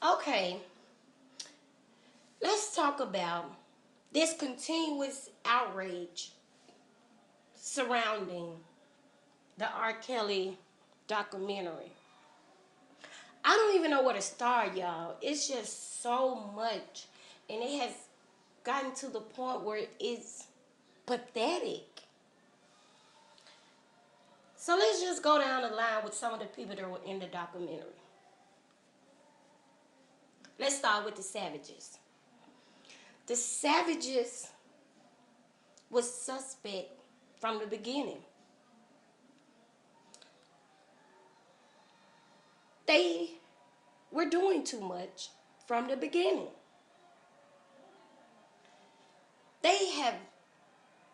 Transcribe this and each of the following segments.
Okay, let's talk about this continuous outrage surrounding the R. Kelly documentary. I don't even know where to start, y'all. It's just so much, and it has gotten to the point where it's pathetic. So let's just go down the line with some of the people that were in the documentary. Let's start with the Savages. The Savages was suspect from the beginning. They were doing too much from the beginning. They have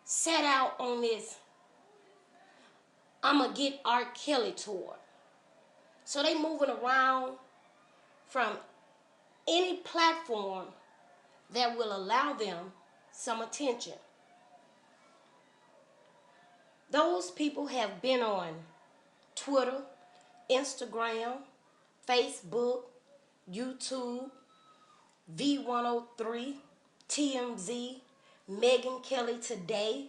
set out on this I'ma get R. Kelly tour. So they moving around from any platform that will allow them some attention. Those people have been on Twitter, Instagram, Facebook, YouTube, V103, TMZ, Megan Kelly Today,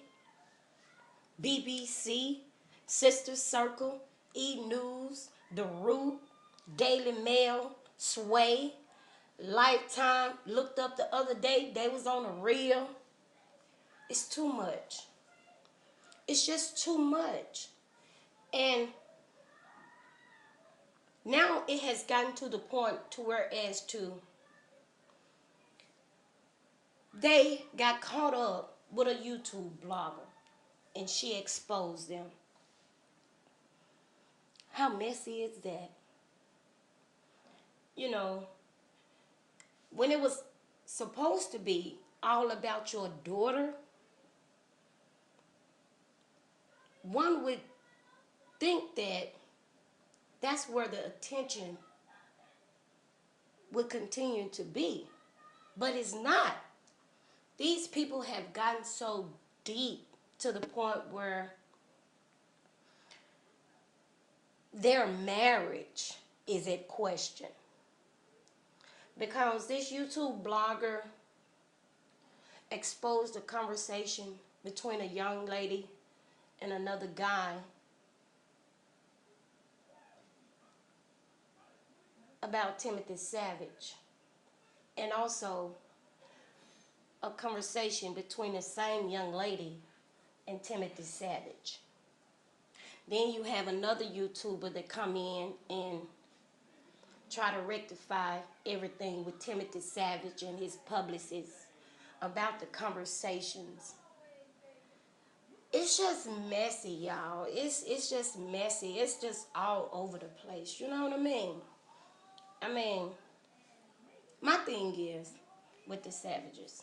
BBC, Sister Circle, E! News, The Root, Daily Mail, Sway, Lifetime. Looked up the other day, they was on a reel. It's too much. It's just too much. And now it has gotten to the point to where as to they got caught up with a YouTube blogger and she exposed them. How messy is that? You know, when it was supposed to be all about your daughter, one would think that that's where the attention would continue to be. But it's not. These people have gotten so deep to the point where their marriage is at question. Because this YouTube blogger exposed a conversation between a young lady and another guy about Timothy Savage, and also a conversation between the same young lady and Timothy Savage. Then you have another YouTuber that come in and try to rectify everything with Timothy Savage and his publicists about the conversations. It's just messy, y'all. It's just messy. It's just all over the place. You know what I mean? My thing is with the Savages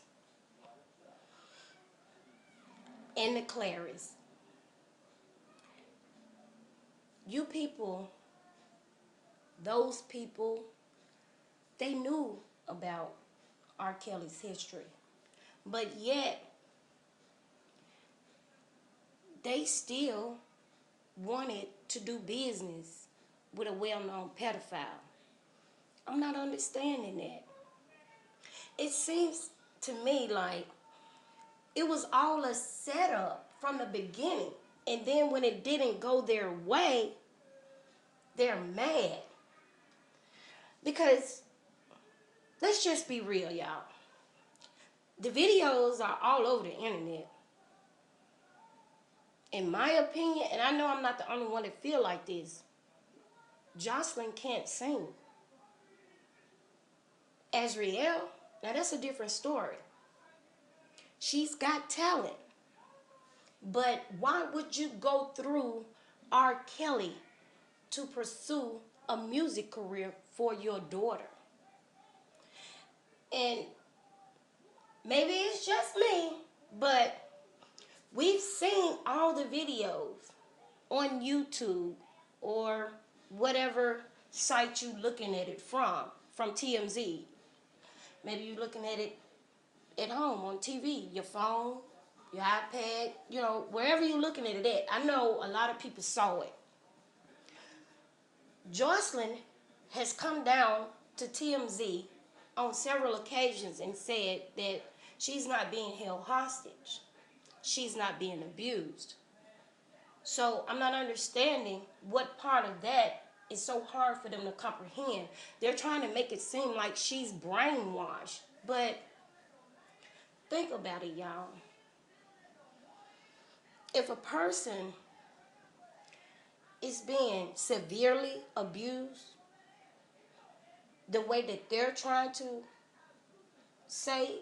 and the Clarys. You people, those people, they knew about R. Kelly's history. But yet, they still wanted to do business with a well-known pedophile. I'm not understanding that. It seems to me like it was all a setup from the beginning. And then when it didn't go their way, they're mad. Because, let's just be real, y'all. The videos are all over the internet. In my opinion, and I know I'm not the only one that feel like this, Jocelyn can't sing. Azriel, now that's a different story. She's got talent. But why would you go through R. Kelly to pursue a music career for your daughter? And maybe it's just me, but we've seen all the videos on YouTube or whatever site you looking at it from TMZ. Maybe you're looking at it at home on TV, your phone, your iPad, you know, wherever you're looking at it at. I know a lot of people saw it. Jocelyn has come down to TMZ on several occasions and said that she's not being held hostage. She's not being abused. So I'm not understanding what part of that is so hard for them to comprehend. They're trying to make it seem like she's brainwashed. But think about it, y'all. If a person is being severely abused, the way that they're trying to say,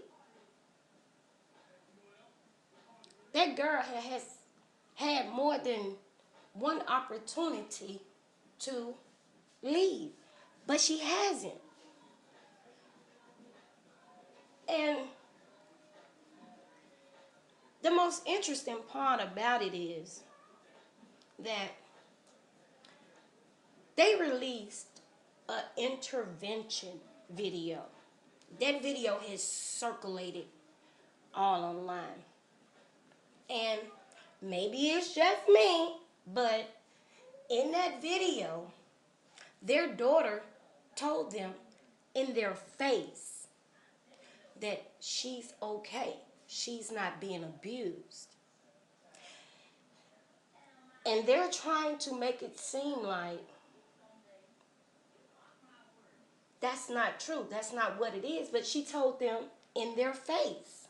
that girl has had more than one opportunity to leave, but she hasn't. And the most interesting part about it is that they released an intervention video. That video has circulated all online. And maybe it's just me, but in that video, their daughter told them in their face that she's okay. She's not being abused. And they're trying to make it seem like that's not true. That's not what it is. But she told them in their face.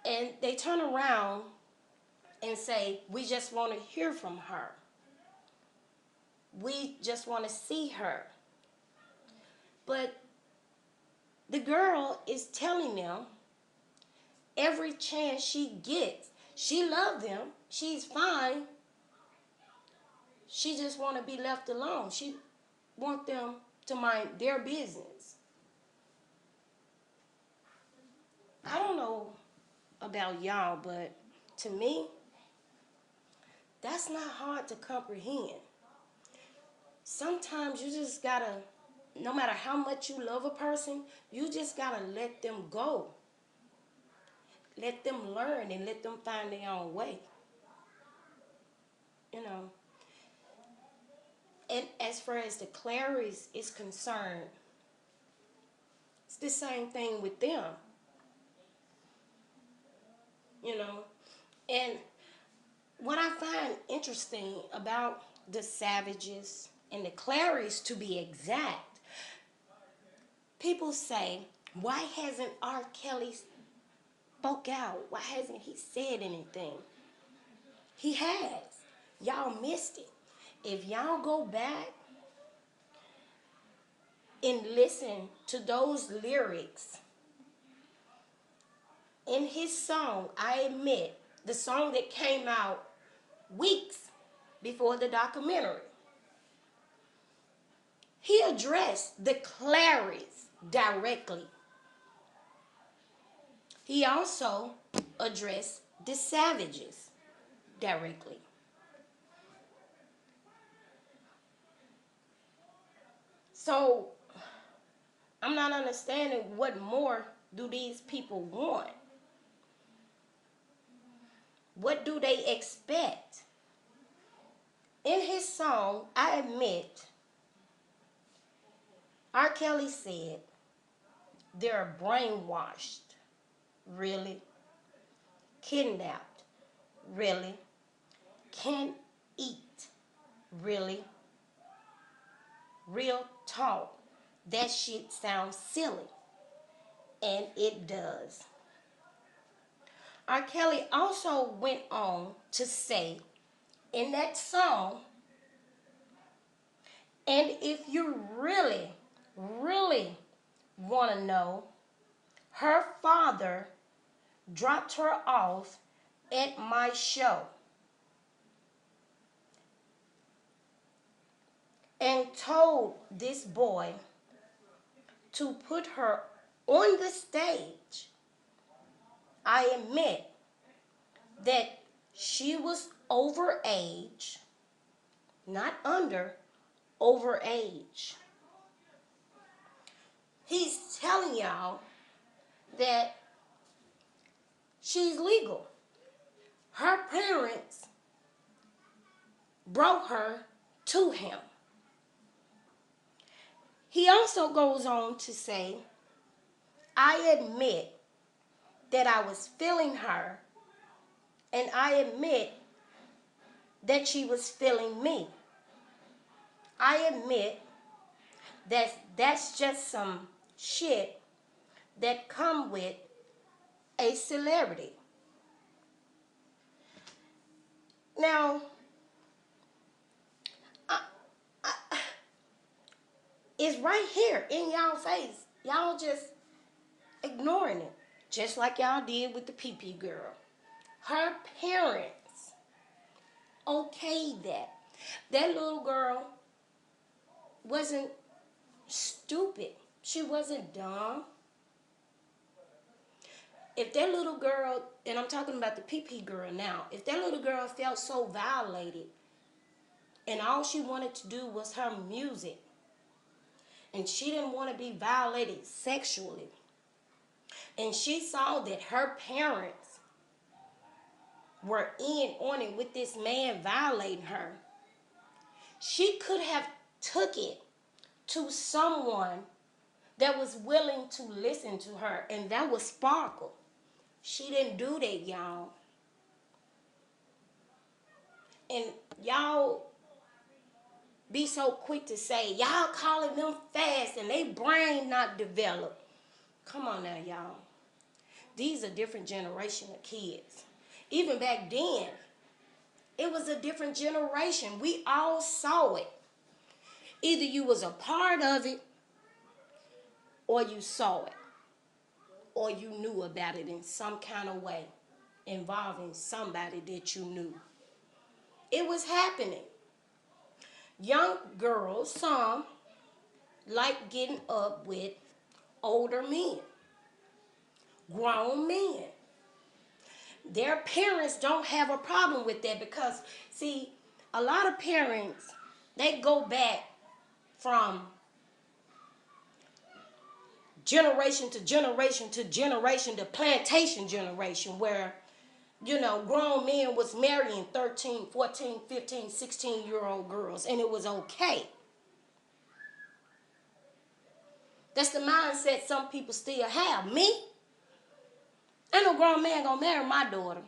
And they turn around and say, we just want to hear from her. We just want to see her. But the girl is telling them every chance she gets, she loves them. She's fine. She just want to be left alone. She want them to mind their business. I don't know about y'all, but to me, that's not hard to comprehend. Sometimes you just gotta, no matter how much you love a person, you just gotta let them go. Let them learn and let them find their own way. You know. And as far as the Clarys is concerned, it's the same thing with them. You know. And what I find interesting about the Savages and the Clarys, to be exact, people say, why hasn't R. Kelly spoke out? Why hasn't he said anything? He has. Y'all missed it. If y'all go back and listen to those lyrics in his song, I Admit, the song that came out weeks before the documentary, he addressed the Clarys directly. He also addressed the Savages directly. So, I'm not understanding what more do these people want? What do they expect? In his song, I Admit, R. Kelly said, they're brainwashed. Really? Kidnapped. Really? Can't eat. Really? Real talk. That shit sounds silly. And it does. R. Kelly also went on to say in that song, and if you really, really want to know, her father dropped her off at my show and told this boy to put her on the stage. I admit that she was over age, not under, over age. He's telling y'all that she's legal. Her parents brought her to him. He also goes on to say, I admit that I was feeling her, and I admit that she was feeling me. I admit that that's just some shit that come with a celebrity. Now, I, I, it's right here in y'all face. Y'all just ignoring it, just like y'all did with the PP girl. Her parents okayed that. That little girl wasn't stupid. She wasn't dumb. If that little girl, and I'm talking about the PP girl now, if that little girl felt so violated and all she wanted to do was her music and she didn't want to be violated sexually, and she saw that her parents were in on it with this man violating her, she could have took it to someone that was willing to listen to her, and that was Sparkle. She didn't do that, y'all. And y'all be so quick to say, y'all calling them fast and they brain not developed. Come on now, y'all. These are different generation of kids. Even back then, it was a different generation. We all saw it. Either you was a part of it, or you saw it, or you knew about it in some kind of way involving somebody that you knew. It was happening. Young girls, some, like getting up with older men, grown men. Their parents don't have a problem with that because, see, a lot of parents, they go back from generation to generation to generation to plantation generation where, you know, grown men was marrying 13, 14, 15, 16-year-old girls, and it was okay. That's the mindset some people still have. Me? Ain't no grown man gonna marry my daughter.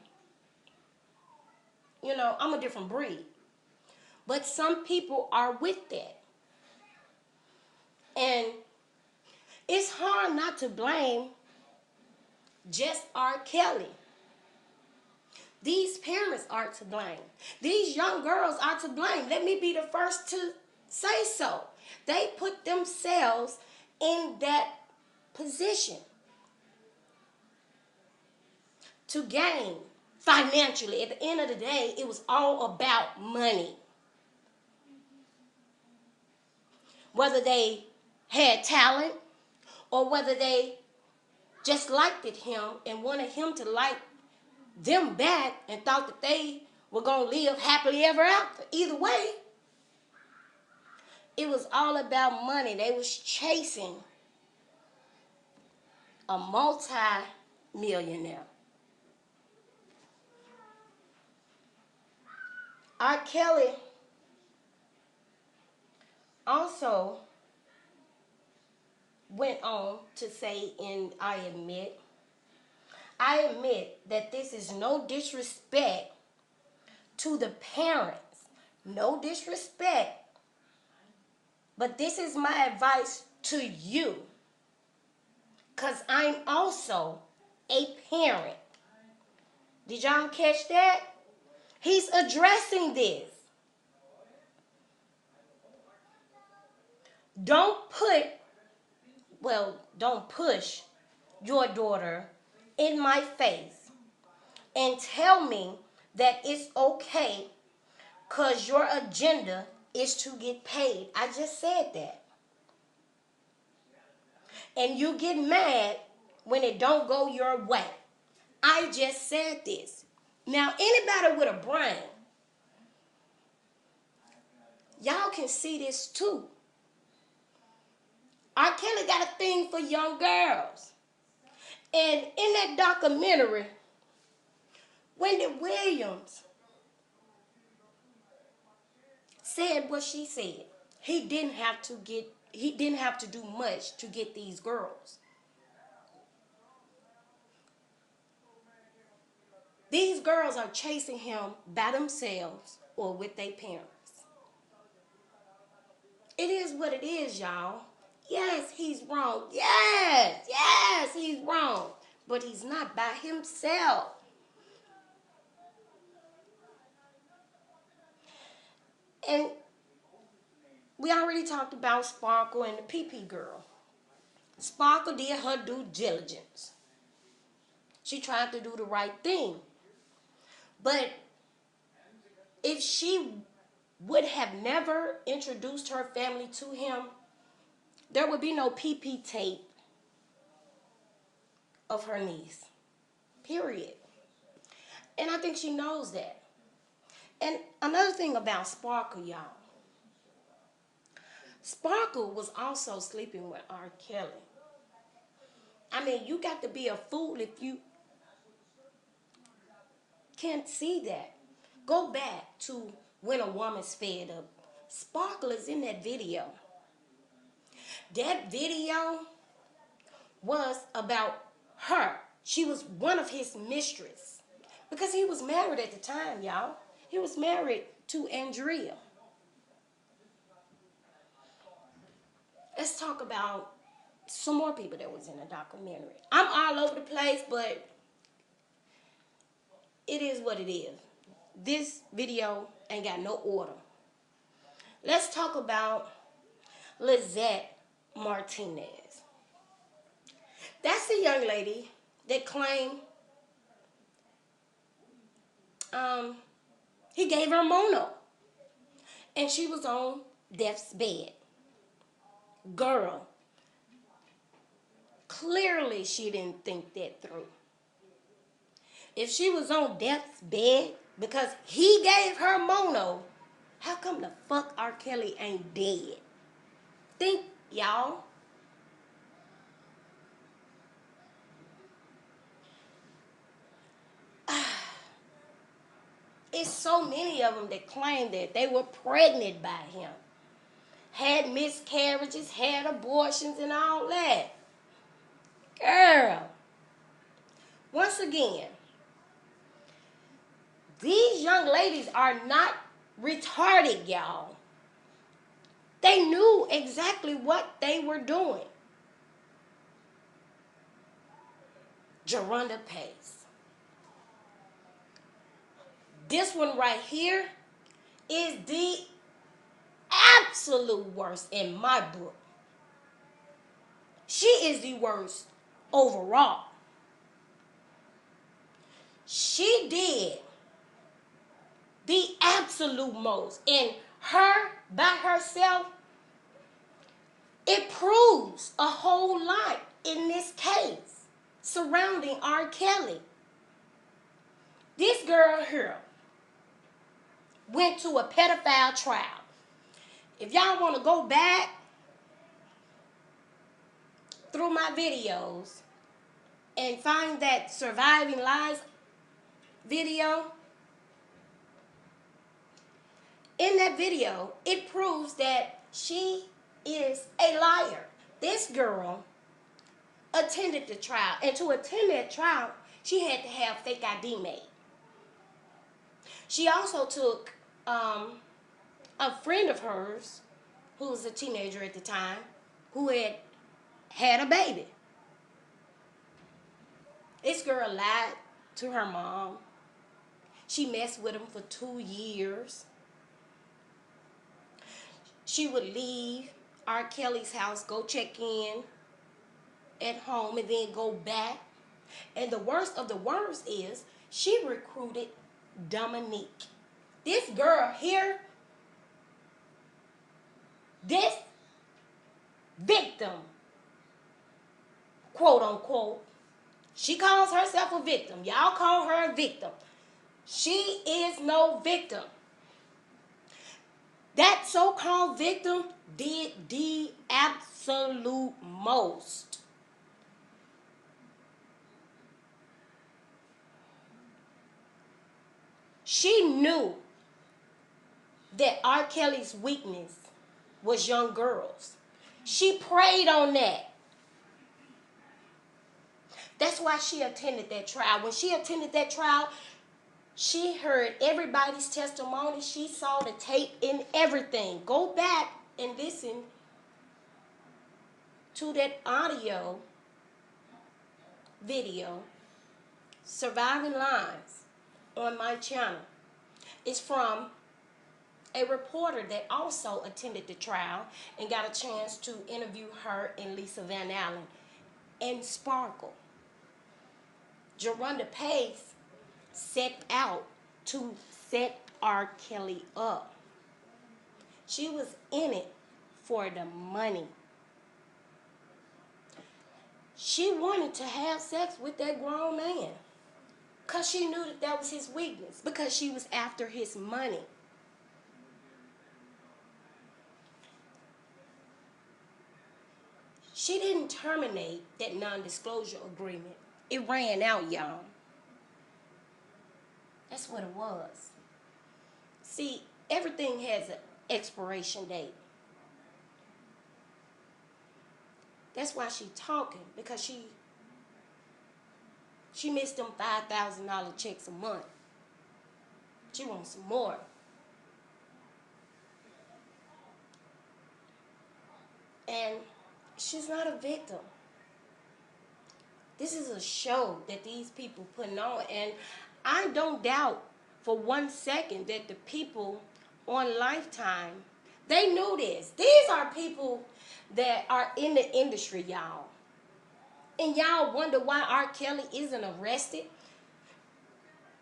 You know, I'm a different breed. But some people are with that. And it's hard not to blame just R. Kelly. These parents are to blame. These young girls are to blame. Let me be the first to say so. They put themselves in that position to gain financially. At the end of the day, it was all about money. Whether they had talent or whether they just liked him and wanted him to like them back and thought that they were going to live happily ever after. Either way, it was all about money. They was chasing a multi-millionaire. R. Kelly also went on to say, and I admit that this is no disrespect to the parents. No disrespect. But this is my advice to you. Because I'm also a parent. Did y'all catch that? He's addressing this. Don't push your daughter in my face and tell me that it's okay because your agenda is to get paid. I just said that. And you get mad when it don't go your way. I just said this. Now, anybody with a brain, y'all can see this too. R. Kelly got a thing for young girls. And in that documentary, Wendy Williams said what she said. He didn't have to get he didn't have to do much to get these girls. These girls are chasing him by themselves or with their parents. It is what it is, y'all. Yes, he's wrong. Yes, he's wrong. But he's not by himself. And we already talked about Sparkle and the PP girl. Sparkle did her due diligence. She tried to do the right thing. But if she would have never introduced her family to him, there would be no PP tape of her niece. Period. And I think she knows that. And another thing about Sparkle, y'all. Sparkle was also sleeping with R. Kelly. I mean, you got to be a fool if you can't see that. Go back to When a Woman's Fed Up. Sparkle is in that video. That video was about her. She was one of his mistress. Because he was married at the time, y'all. He was married to Andrea. Let's talk about some more people that was in the documentary. I'm all over the place, but it is what it is. This video ain't got no order. Let's talk about Lizette Martinez. That's the young lady that claimed he gave her mono. And she was on death's bed. Girl, clearly she didn't think that through. If she was on death's bed because he gave her mono, how come the fuck R. Kelly ain't dead? Think, y'all. It's so many of them that claim that they were pregnant by him. Had miscarriages, had abortions, and all that. Girl. Once again, these young ladies are not retarded, y'all. They knew exactly what they were doing. Jerronda Pace. This one right here is the absolute worst in my book. She is the worst overall. She did the absolute most. And her, by herself, it proves a whole lot in this case surrounding R. Kelly. This girl here went to a pedophile trial. If y'all want to go back through my videos and find that Surviving Lies video, in that video, it proves that she is a liar. This girl attended the trial, and to attend that trial, she had to have fake ID made. She also took a friend of hers, who was a teenager at the time, who had a baby. This girl lied to her mom. She messed with him for 2 years. She would leave R. Kelly's house, go check in at home, and then go back. And the worst of the worst is she recruited Dominique. This girl here, this victim, quote unquote, she calls herself a victim. Y'all call her a victim. She is no victim. That so-called victim did the absolute most. She knew that R. Kelly's weakness was young girls. She prayed on that. That's why she attended that trial. When she attended that trial, she heard everybody's testimony. She saw the tape and everything. Go back and listen to that audio video, Surviving Lines, on my channel. It's from a reporter that also attended the trial and got a chance to interview her and Lisa Van Allen and Sparkle. Jerronda Pace set out to set R. Kelly up. She was in it for the money. She wanted to have sex with that grown man because she knew that was his weakness, because she was after his money. She didn't terminate that non-disclosure agreement. It ran out, y'all. That's what it was. See, everything has an expiration date. That's why she talking, because she missed them $5,000 checks a month. She wants some more. And she's not a victim. This is a show that these people putting on, and I don't doubt for 1 second that the people on Lifetime, they knew this. These are people that are in the industry, y'all. And y'all wonder why R. Kelly isn't arrested?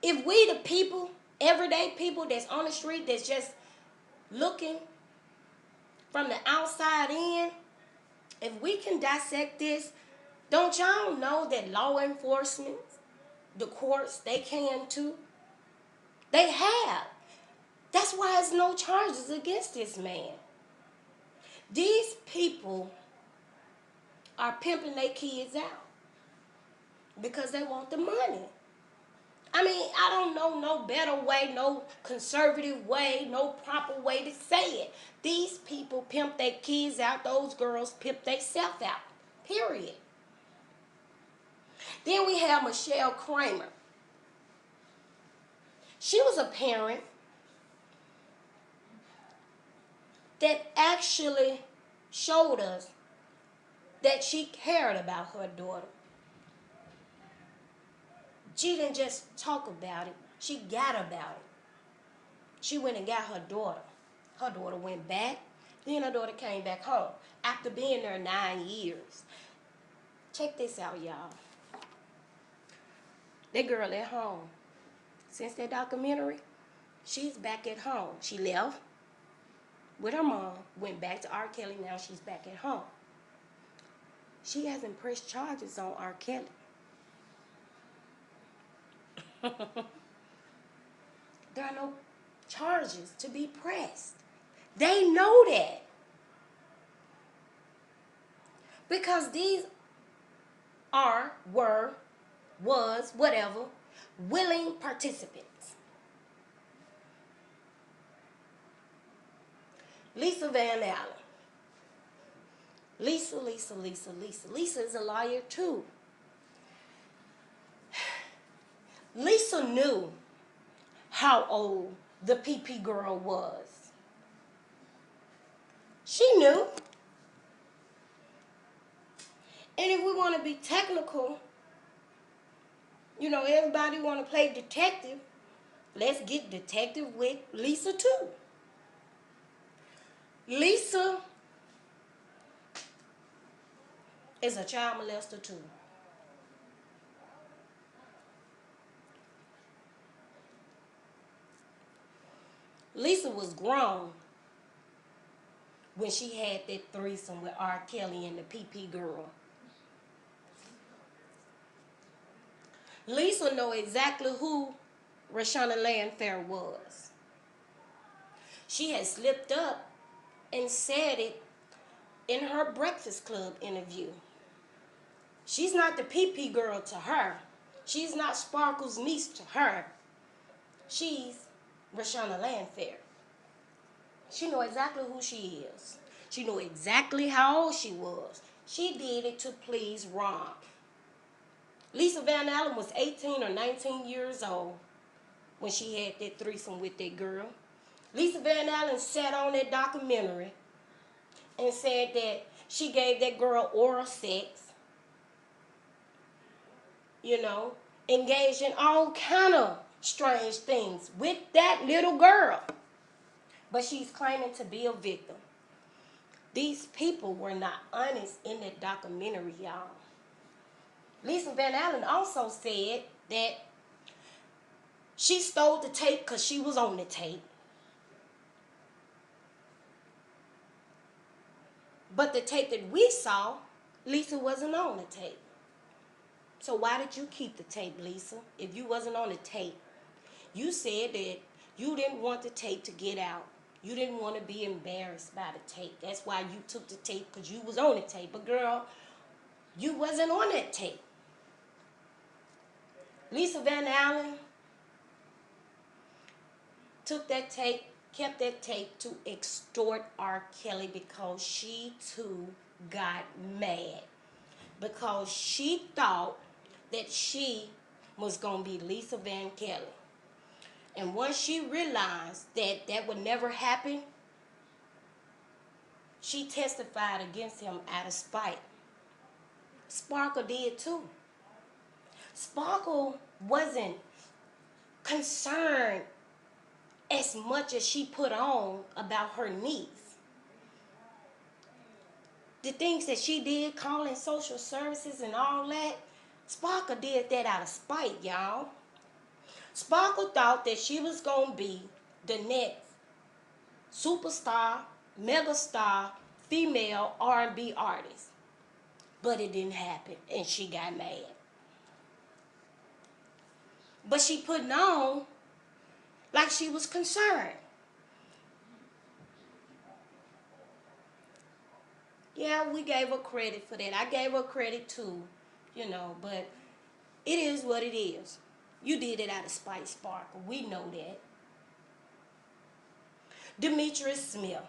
If we the people, everyday people that's on the street, that's just looking from the outside in, if we can dissect this, don't y'all know that law enforcement, the courts, they can too? They have. That's why there's no charges against this man. These people are pimping their kids out because they want the money. I mean, I don't know no better way, no conservative way, no proper way to say it. These people pimp their kids out. Those girls pimp themselves out. Period. Then we have Michelle Kramer. She was a parent that actually showed us that she cared about her daughter. She didn't just talk about it. She got about it. She went and got her daughter. Her daughter went back. Then her daughter came back home after being there 9 years. Check this out, y'all. That girl at home, since that documentary, she's back at home. She left with her mom, went back to R. Kelly. Now she's back at home. She hasn't pressed charges on R. Kelly. There are no charges to be pressed. They know that. Because these are, were, was, whatever, willing participants. Lisa Van Allen. Lisa is a liar too. Lisa knew how old the PP girl was. She knew. And if we want to be technical, you know, everybody want to play detective, let's get detective with Lisa too. Lisa is a child molester too. Lisa was grown when she had that threesome with R. Kelly and the PP girl. Lisa know exactly who Rashana Landfair was. She had slipped up and said it in her Breakfast Club interview. She's not the PP girl to her. She's not Sparkle's niece to her. She's Rashana Landfair. She know exactly who she is. She knew exactly how old she was. She did it to please Ron. Lisa Van Allen was 18 or 19 years old when she had that threesome with that girl. Lisa Van Allen sat on that documentary and said that she gave that girl oral sex, you know, engaged in all kind of strange things with that little girl. But she's claiming to be a victim. These people were not honest in that documentary, y'all. Lisa Van Allen also said that she stole the tape because she was on the tape. But the tape that we saw, Lisa wasn't on the tape. So why did you keep the tape, Lisa, if you wasn't on the tape? You said that you didn't want the tape to get out. You didn't want to be embarrassed by the tape. That's why you took the tape, because you was on the tape. But girl, you wasn't on that tape. Lisa Van Allen took that tape, kept that tape to extort R. Kelly because she too got mad. Because she thought that she was going to be Lisa Van Kelly. And once she realized that that would never happen, she testified against him out of spite. Sparkle did too. Sparkle wasn't concerned as much as she put on about her niece. The things that she did, calling social services and all that, Sparkle did that out of spite, y'all. Sparkle thought that she was going to be the next superstar, megastar, female R&B artist. But it didn't happen, and she got mad. But she putting on like she was concerned. Yeah, we gave her credit for that. I gave her credit too, but it is what it is. You did it out of spite, Sparkle. We know that. Demetrius Smith.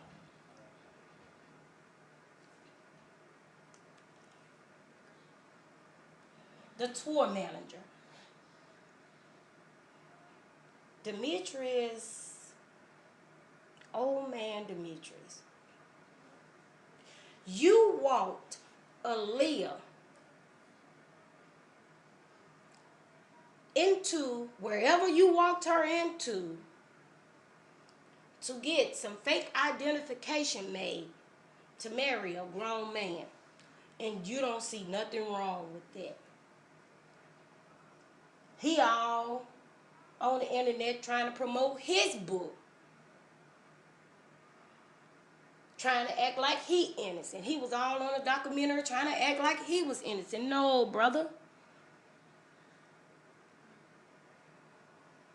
The tour manager. Demetrius, old man Demetrius. You walked Aaliyah into wherever you walked her into to get some fake identification made to marry a grown man. And you don't see nothing wrong with that. He all on the internet trying to promote his book. Trying to act like he innocent. He was all on a documentary trying to act like he was innocent. No, brother.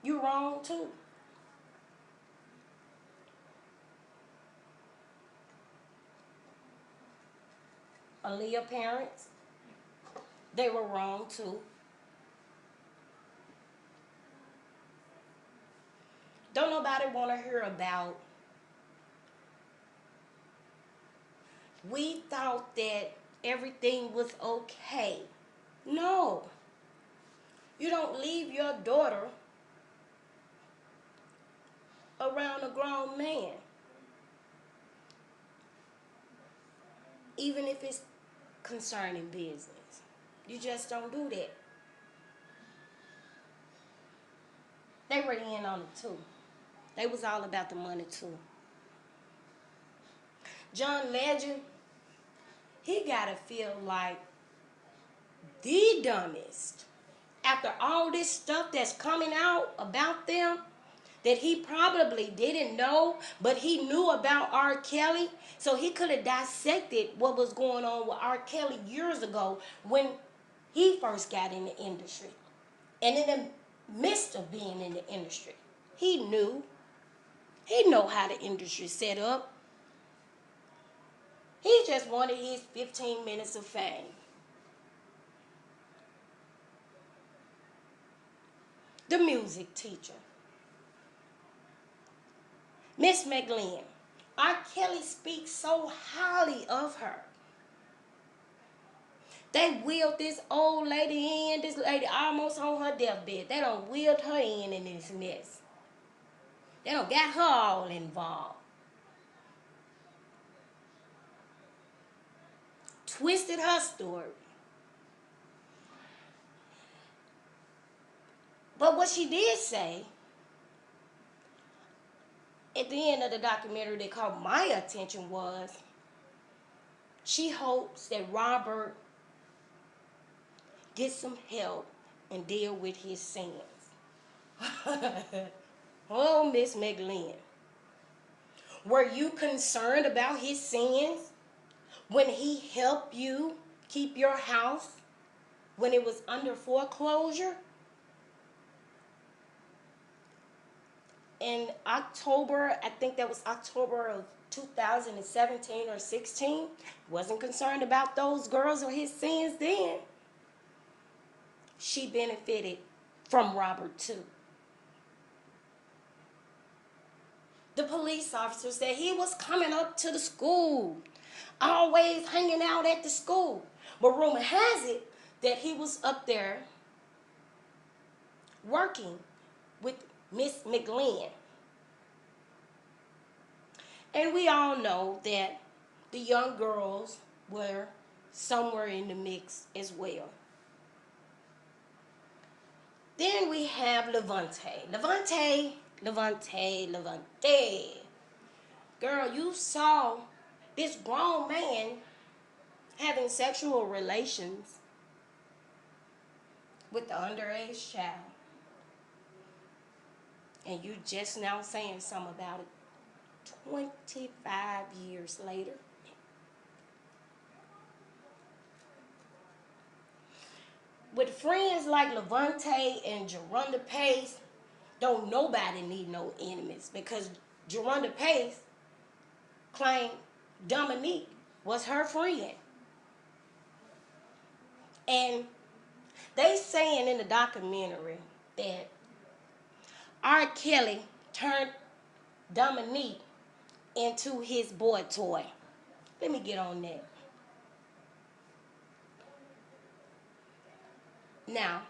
You're wrong too. Aaliyah parents, they were wrong too. Don't nobody want to hear about, we thought that everything was okay. No. You don't leave your daughter around a grown man. Even if it's concerning business. You just don't do that. They were in on it too. They was all about the money too. John Legend, he gotta feel like the dumbest. After all this stuff that's coming out about them, that he probably didn't know, but he knew about R. Kelly, so he could have dissected what was going on with R. Kelly years ago when he first got in the industry. And in the midst of being in the industry, he knew. He know how the industry set up. He just wanted his 15 minutes of fame. The music teacher. Miss McGlynn, R. Kelly speaks so highly of her. They wheeled this old lady in, this lady almost on her deathbed. They done wheeled her in this mess. They done got her all involved. Twisted her story. But what she did say, at the end of the documentary that caught my attention was, she hopes that Robert gets some help and deal with his sins. Oh, Miss McLean. Were you concerned about his sins when he helped you keep your house when it was under foreclosure? In October, I think that was October of 2017 or 16, wasn't concerned about those girls or his sins then. She benefited from Robert too. The police officer said he was coming up to the school, always hanging out at the school. But rumor has it that he was up there working with Miss McLean. And we all know that the young girls were somewhere in the mix as well. Then we have Levante. Levante. Girl, you saw this grown man having sexual relations with the underage child. And you just now saying something about it 25 years later. With friends like Levante and Jerunda Pace, don't nobody need no enemies, because Jerunda Pace claimed Dominique was her friend. And they saying in the documentary that R. Kelly turned Dominique into his boy toy. Let me get on that. Now,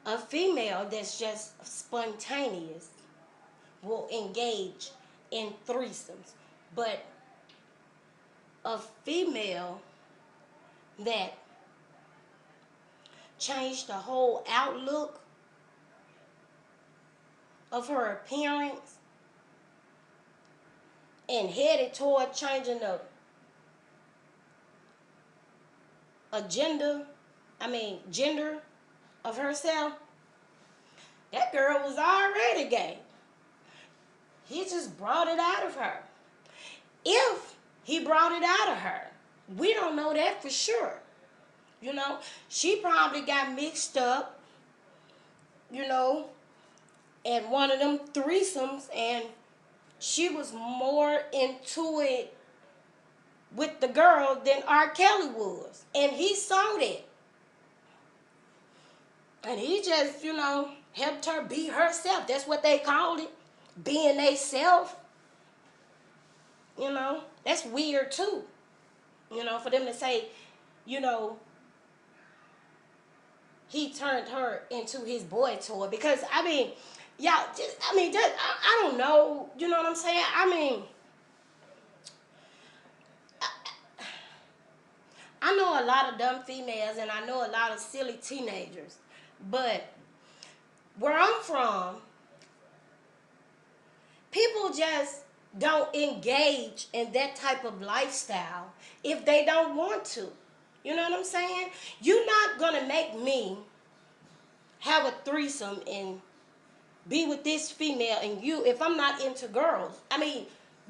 a female that's just spontaneous will engage in threesomes, but a female that changed the whole outlook of her appearance and headed toward changing the gender of herself, that girl was already gay. He just brought it out of her. If he brought it out of her, we don't know that for sure. You know, she probably got mixed up, you know, at one of them threesomes, and she was more into it with the girl than R. Kelly was. And he saw that. And he just, you know, helped her be herself. That's what they called it. Being they self. You know, that's weird too. You know, for them to say, you know, he turned her into his boy toy. Because, I don't know. You know what I'm saying? I know a lot of dumb females, and I know a lot of silly teenagers. But where I'm from, people just don't engage in that type of lifestyle if they don't want to. You know what I'm saying? You're not going to make me have a threesome and be with this female and you, if I'm not into girls.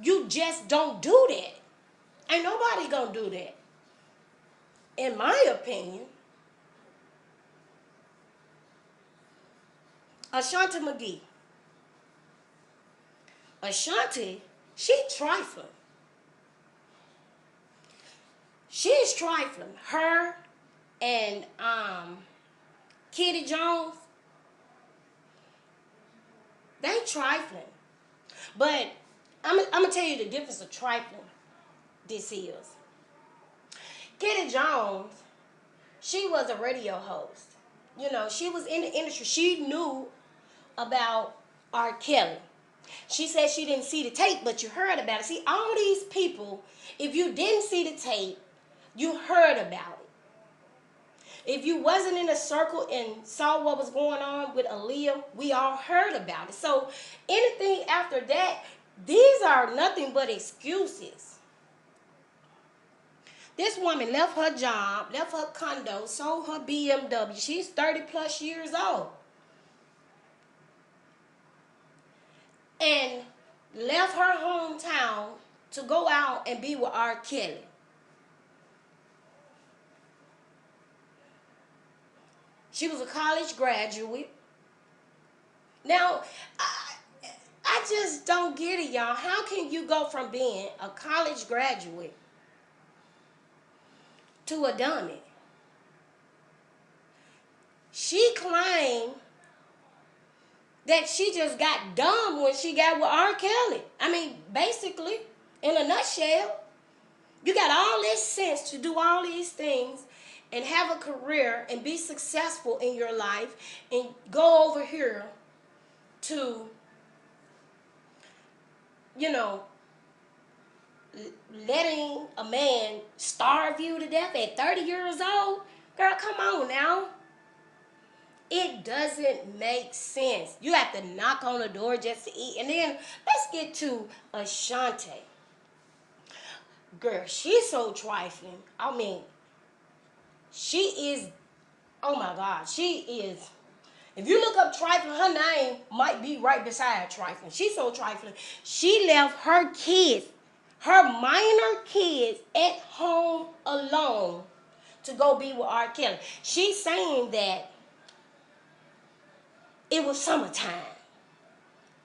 You just don't do that. Ain't nobody going to do that. In my opinion. Ashanti McGee. Ashanti, she trifling. She's trifling. Her and Kitty Jones, they trifling. But I'm going to tell you the difference of trifling this is. Kitty Jones, she was a radio host. You know, she was in the industry. She knew about R. Kelly. She said she didn't see the tape, but you heard about it. See, all these people, if you didn't see the tape, you heard about it. If you wasn't in a circle and saw what was going on with Aaliyah, we all heard about it. So anything after that, these are nothing but excuses. This woman left her job, left her condo, sold her BMW. She's 30 plus years old. And left her hometown to go out and be with R. Kelly. She was a college graduate. Now, I just don't get it, y'all. How can you go from being a college graduate to a dummy? She claimed that she just got dumb when she got with R. Kelly. I mean, basically, in a nutshell, you got all this sense to do all these things and have a career and be successful in your life and go over here to, you know, letting a man starve you to death at 30 years old. Girl, come on now. It doesn't make sense. You have to knock on the door just to eat. And then let's get to Ashanti. Girl, she's so trifling. I mean, she is, oh my God, she is. If you look up trifling, her name might be right beside trifling. She's so trifling. She left her kids, her minor kids, at home alone to go be with R. Kelly. She's saying that it was summertime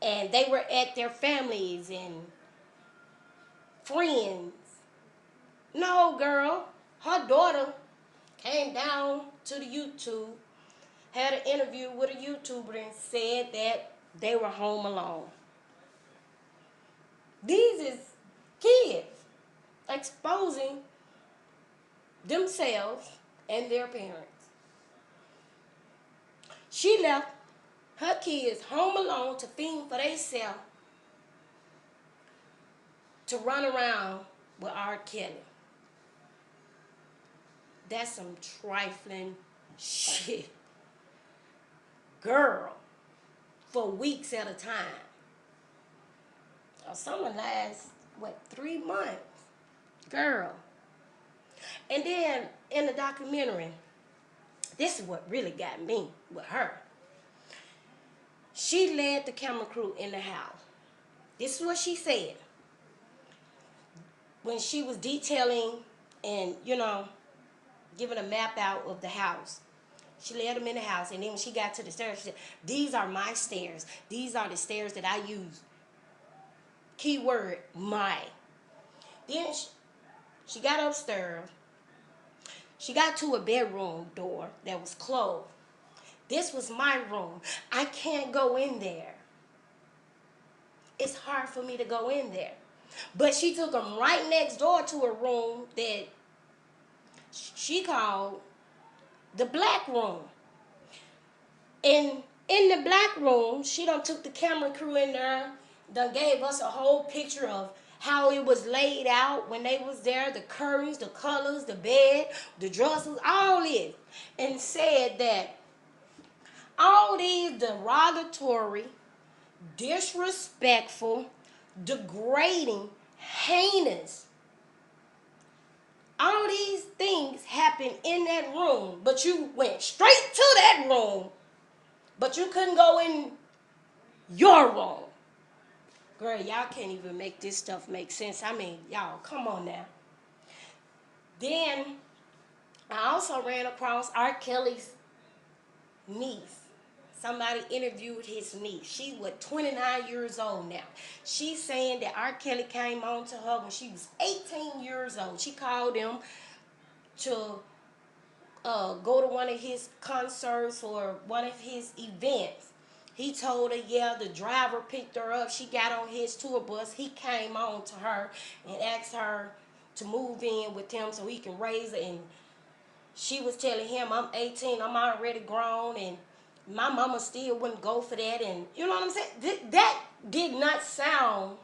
and they were at their families and friends. No, girl. Her daughter came down to the YouTube, had an interview with a YouTuber and said that they were home alone. These is kids exposing themselves and their parents. She left her kids home alone to fend for themselves, to run around with R. Kelly. That's some trifling shit. Girl, for weeks at a time. Some lasts, 3 months? Girl. And then in the documentary, this is what really got me with her. She led the camera crew in the house. This is what she said. When she was detailing and, giving a map out of the house. She led them in the house. And then when she got to the stairs, she said, these are my stairs. These are the stairs that I use. Keyword, my. Then she got upstairs. She got to a bedroom door that was closed. This was my room. I can't go in there. It's hard for me to go in there. But she took them right next door to a room that she called the black room. And in the black room, she done took the camera crew in there, done gave us a whole picture of how it was laid out when they was there, the curtains, the colors, the bed, the dressers, all this. And said that all these derogatory, disrespectful, degrading, heinous, all these things happened in that room, but you went straight to that room, but you couldn't go in your room. Girl, y'all can't even make this stuff make sense. I mean, y'all, come on now. Then, I also ran across R. Kelly's niece. Somebody interviewed his niece. She's 29 years old now. She's saying that R. Kelly came on to her when she was 18 years old. She called him to go to one of his concerts or one of his events. He told her, yeah, the driver picked her up. She got on his tour bus. He came on to her and asked her to move in with him so he can raise her. And she was telling him, I'm 18, I'm already grown, and my mama still wouldn't go for that. And you know what I'm saying? That did not sound,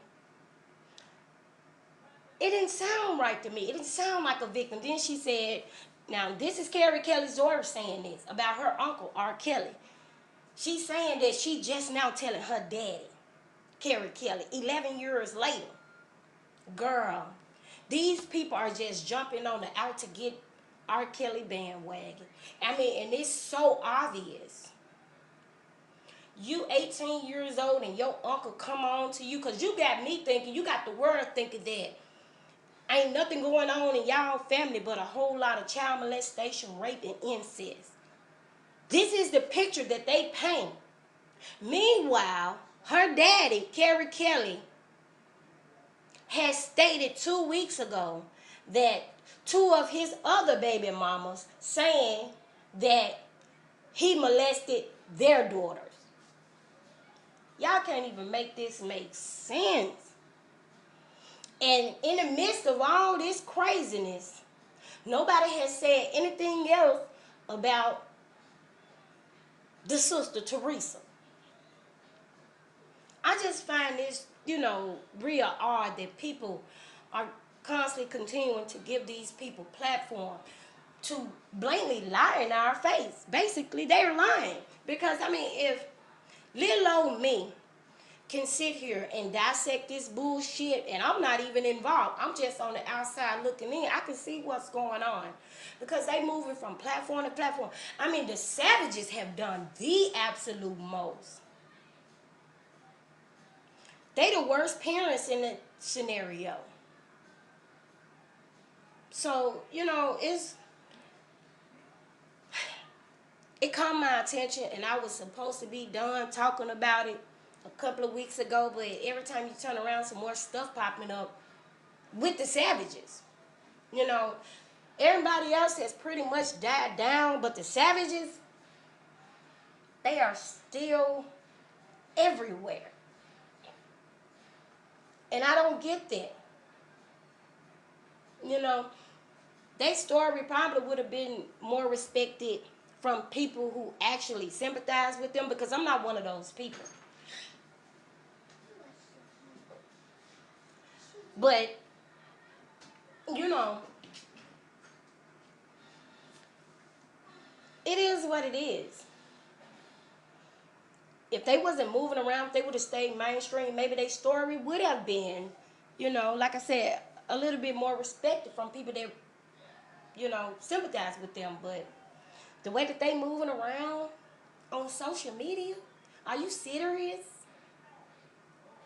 it didn't sound right to me. It didn't sound like a victim. Then she said, now this is Carrie Kelly's daughter saying this about her uncle, R. Kelly. She's saying that she just now telling her daddy, Carrie Kelly, 11 years later. Girl, these people are just jumping on the out to get R. Kelly bandwagon. I mean, and it's so obvious. You 18 years old and your uncle come on to you, because you got me thinking, you got the world thinking that ain't nothing going on in y'all family but a whole lot of child molestation, rape, and incest. This is the picture that they paint. Meanwhile, her daddy, Carrie Kelly, has stated 2 weeks ago that two of his other baby mamas saying that he molested their daughters. Y'all can't even make this make sense. And in the midst of all this craziness, nobody has said anything else about the sister Teresa. I just find this, real odd that people are constantly continuing to give these people platform to blatantly lie in our face. Basically, they're lying. Because, if little old me can sit here and dissect this bullshit, and I'm not even involved, I'm just on the outside looking in, I can see what's going on. Because they moving from platform to platform. The savages have done the absolute most. They the worst parents in the scenario. So, it caught my attention, and I was supposed to be done talking about it a couple of weeks ago, but every time you turn around, some more stuff popping up with the savages. Everybody else has pretty much died down, but the savages, they are still everywhere. And I don't get that. Their story probably would have been more respected from people who actually sympathize with them, because I'm not one of those people. But, it is what it is. If they wasn't moving around, if they would have stayed mainstream, maybe their story would have been, like I said, a little bit more respected from people that, sympathize with them. But the way that they moving around on social media, are you serious?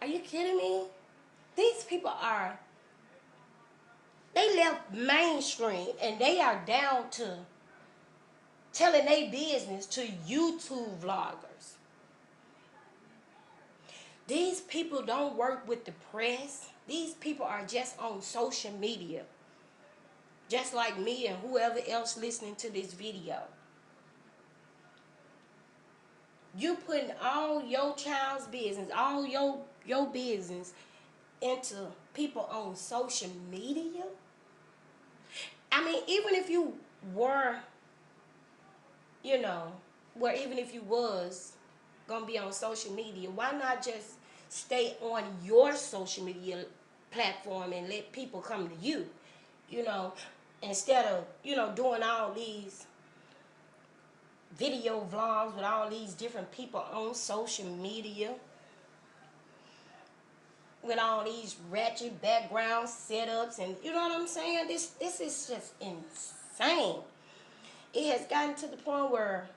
Are you kidding me? These people they left mainstream and they are down to telling their business to YouTube vloggers. These people don't work with the press. These people are just on social media. Just like me and whoever else listening to this video. You putting all your child's business, all your business into people on social media? Even if you were, even if you was gonna be on social media, why not just stay on your social media platform and let people come to you, instead of, doing all these video vlogs with all these different people on social media with all these ratchet background setups, and you know what I'm saying? This is just insane. It has gotten to the point where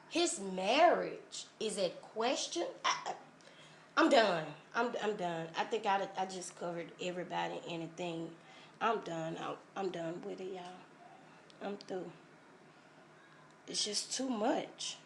his marriage is at question. I'm done. I'm done. I think I just covered everybody, anything. I'm done. I'm done with it, y'all. I'm through. It's just too much.